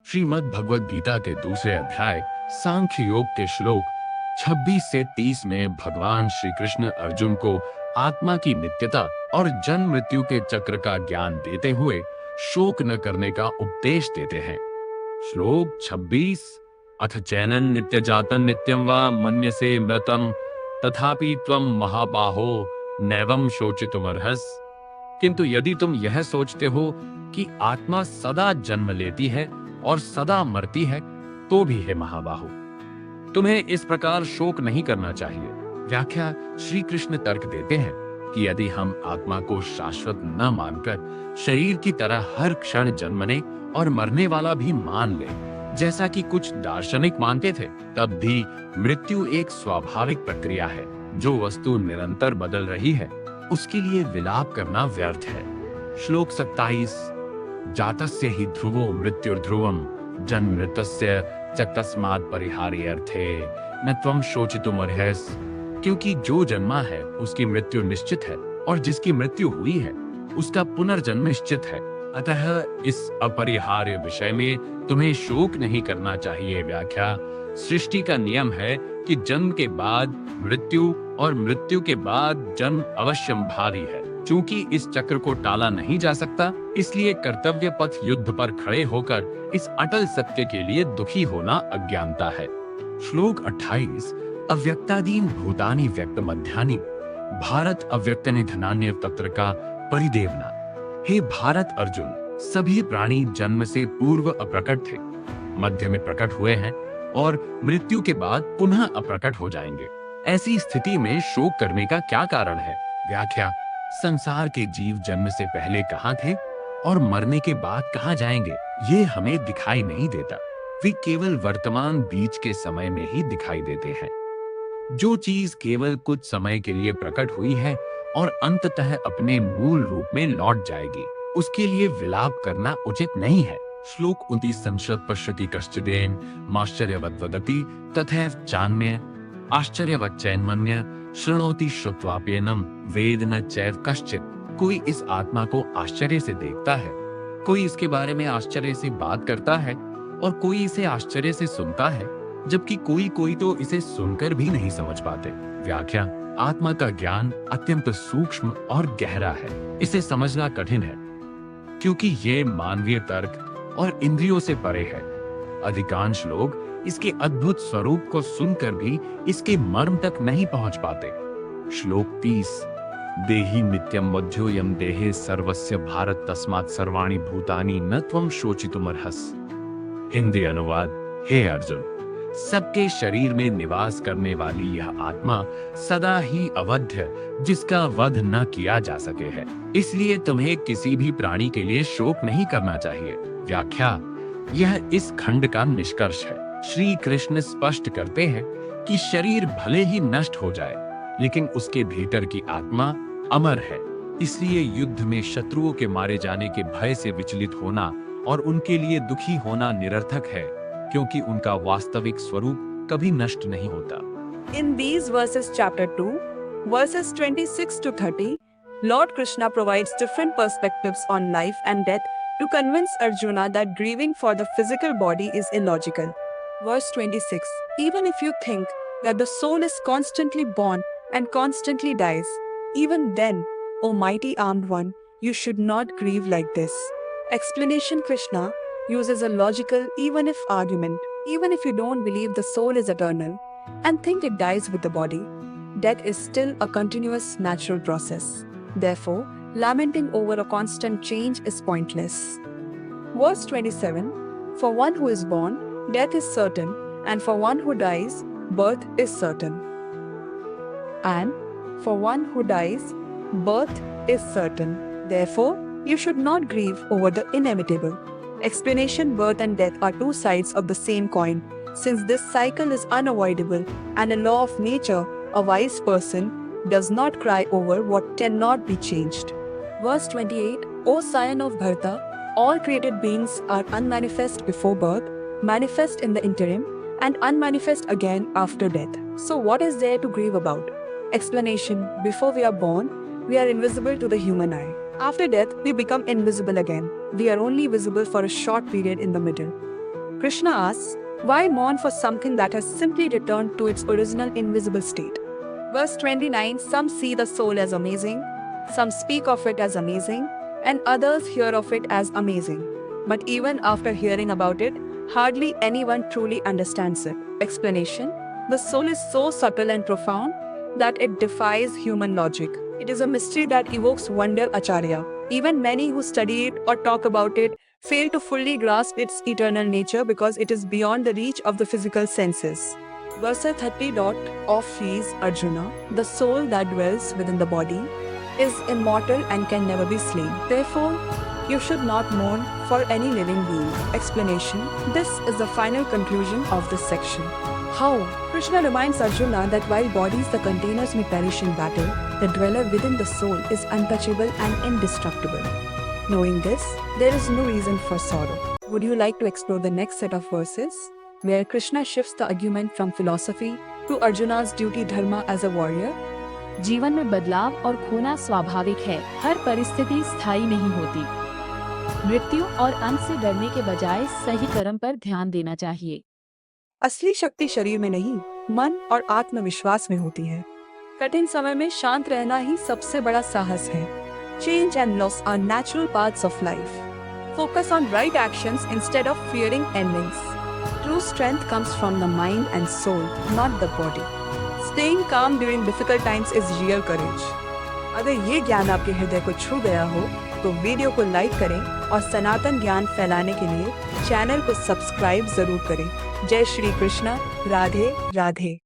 श्रीमद् भगवद गीता के दूसरे अध्याय सांख्य योग के श्लोक 26 से 30 में भगवान श्री कृष्ण अर्जुन को आत्मा की नित्यता और जन्म मृत्यु के चक्र का ज्ञान देते हुए शोक न करने का उपदेश देते हैं। श्लोक 26 अथ चैनन नित्य जातन नित्यम वा मन्यसे मृतम तथापि त्वम महाबाहो नैवम शोचितुमर्हस। किंतु यदि तुम यह सोचते हो कि आत्मा सदा जन्म लेती है और सदा मरती है, तो भी है महाबाहो, तुम्हें इस प्रकार शोक नहीं करना चाहिए। व्याख्या श्री कृष्ण तर्क देते हैं कि यदि हम आत्मा को शाश्वत न मानकर शरीर की तरह हर क्षण जन्मने और मरने वाला भी मान ले, जैसा कि कुछ दार्शनिक मानते थे, तब भी मृत्यु एक स्वाभाविक प्रक्रिया है। जो वस्तु निरंतर बदल रही है उसके लिए विलाप करना व्यर्थ है। श्लोक 27 जातस्य हि ध्रुवो मृत्युर्ध्रुवम जन्मृतस्य च तस्मात् परिहार्यर्थे न त्वं शोचितुमर्हस। क्योंकि जो जन्मा है उसकी मृत्यु निश्चित है और जिसकी मृत्यु हुई है उसका पुनर्जन्म निश्चित है। अतः इस अपरिहार्य विषय में तुम्हें शोक नहीं करना चाहिए। व्याख्या सृष्टि का नियम है कि जन्म के बाद मृत्यु और मृत्यु के बाद जन्म अवश्यंभावी है। चूंकि इस चक्र को टाला नहीं जा सकता, इसलिए कर्तव्य पथ युद्ध पर खड़े होकर इस अटल सत्य के लिए दुखी होना अज्ञानता है। श्लोक 28 अव्यक्तादीन भूतानि व्यक्त मध्यानि भारत अव्यक्त निधनान्य तत्र का परिदेवना। हे भारत अर्जुन, सभी प्राणी जन्म से पूर्व अप्रकट थे, मध्य में प्रकट हुए हैं और मृत्यु के बाद पुनः अप्रकट हो जाएंगे। ऐसी स्थिति में शोक करने का क्या कारण है? व्याख्या संसार के जीव जन्म से पहले कहां थे और मरने के बाद कहां जाएंगे, ये हमें दिखाई नहीं देता। वे केवल वर्तमान बीच के समय में ही दिखाई देते हैं। जो चीज केवल कुछ समय के लिए प्रकट हुई है और अंततः अपने मूल रूप में लौट जाएगी, उसके लिए विलाप करना उचित नहीं है। श्लोक 29 संशत पश्यति कश्चिदेन माश्चर्यवद् वदति तथैव चान्म्य आश्चर्यवच्चैन्मन्य शृणोति श्रुत्वाप्येनम वेद न चैव कश्चित्। कोई इस आत्मा को आश्चर्य से देखता है, कोई इसके बारे में आश्चर्य से बात करता है और कोई इसे आश्चर्य से सुनता है, जबकि कोई तो इसे सुनकर भी नहीं समझ पाते। व्याख्या आत्मा का ज्ञान अत्यंत सूक्ष्म और गहरा है। इसे समझना कठिन है क्योंकि ये मानवीय तर्क और इंद्रियों से परे है। अधिकांश लोग इसके अद्भुत स्वरूप को सुनकर भी इसके मर्म तक नहीं पहुंच पाते। श्लोक 30 देहि नित्यम मध्योयम देहे सर्वस्य भारत तस्मात् सर्वाणि भूतानि न त्वं शोचितुमर्हस। हिंदी अनुवाद हे अर्जुन, सबके शरीर में निवास करने वाली यह आत्मा सदा ही अवध्य, जिसका वध न किया जा सके है, इसलिए तुम्हें किसी भी प्राणी के लिए शोक नहीं करना चाहिए। व्याख्या यह इस खंड का निष्कर्ष है। श्री कृष्ण स्पष्ट करते हैं कि शरीर भले ही नष्ट हो जाए, लेकिन उसके भीतर की आत्मा अमर है। इसलिए युद्ध में शत्रुओं के मारे जाने के भय से विचलित होना और उनके लिए दुखी होना निरर्थक है, क्योंकि उनका वास्तविक स्वरूप कभी नष्ट नहीं होता। In these verses, chapter 2, verses 26 to 30, Lord Krishna provides different perspectives on life and death to convince Arjuna that grieving for the physical body is illogical. Verse 26, even if you think that the soul is constantly born and constantly dies, even then, O mighty armed one, you should not grieve like this. Explanation Krishna uses a logical even if argument. Even if you don't believe the soul is eternal and think it dies with the body, death is still a continuous natural process. Therefore, lamenting over a constant change is pointless. Verse 27, for one who is born, death is certain, and for one who dies, birth is certain. And for one who dies, birth is certain. Therefore, you should not grieve over the inevitable. Explanation birth and death are two sides of the same coin. Since this cycle is unavoidable and a law of nature, a wise person does not cry over what cannot be changed. Verse 28, O scion of Bharata, all created beings are unmanifest before birth, manifest in the interim, and unmanifest again after death. So what is there to grieve about? Explanation, before we are born, we are invisible to the human eye. After death, we become invisible again. We are only visible for a short period in the middle. Krishna asks, why mourn for something that has simply returned to its original invisible state? Verse 29, some see the soul as amazing, some speak of it as amazing, and others hear of it as amazing. But even after hearing about it, hardly anyone truly understands it. Explanation: the soul is so subtle and profound that it defies human logic. It is a mystery that evokes wonder, Acharya. Even many who study it or talk about it fail to fully grasp its eternal nature because it is beyond the reach of the physical senses. Verse 30. Of reads Arjuna, the soul that dwells within the body is immortal and can never be slain. Therefore, you should not mourn for any living being. Explanation: this is the final conclusion of this section. How? Krishna reminds Arjuna that while bodies, the containers, may perish in battle, the dweller within the soul is untouchable and indestructible. Knowing this, there is no reason for sorrow. Would you like to explore the next set of verses, where Krishna shifts the argument from philosophy to Arjuna's duty dharma as a warrior? जीवन में बदलाव और खोना स्वाभाविक है। हर परिस्थिति स्थायी नहीं होती। मृत्यु और अंत से डरने के बजाय सही कर्म पर ध्यान देना चाहिए। असली शक्ति शरीर में नहीं, मन और आत्मविश्वास में होती है। कठिन समय में शांत रहना ही सबसे बड़ा साहस है। Change and loss are natural parts of life. Focus on right actions instead of fearing endings. True strength comes from the mind and soul, not the body. Staying calm during difficult times is real courage. अगर ये ज्ञान आपके हृदय को छू गया हो, तो वीडियो को लाइक करें और सनातन ज्ञान फैलाने के लिए चैनल को सब्सक्राइब जरूर करें। जय श्री कृष्ण, राधे राधे।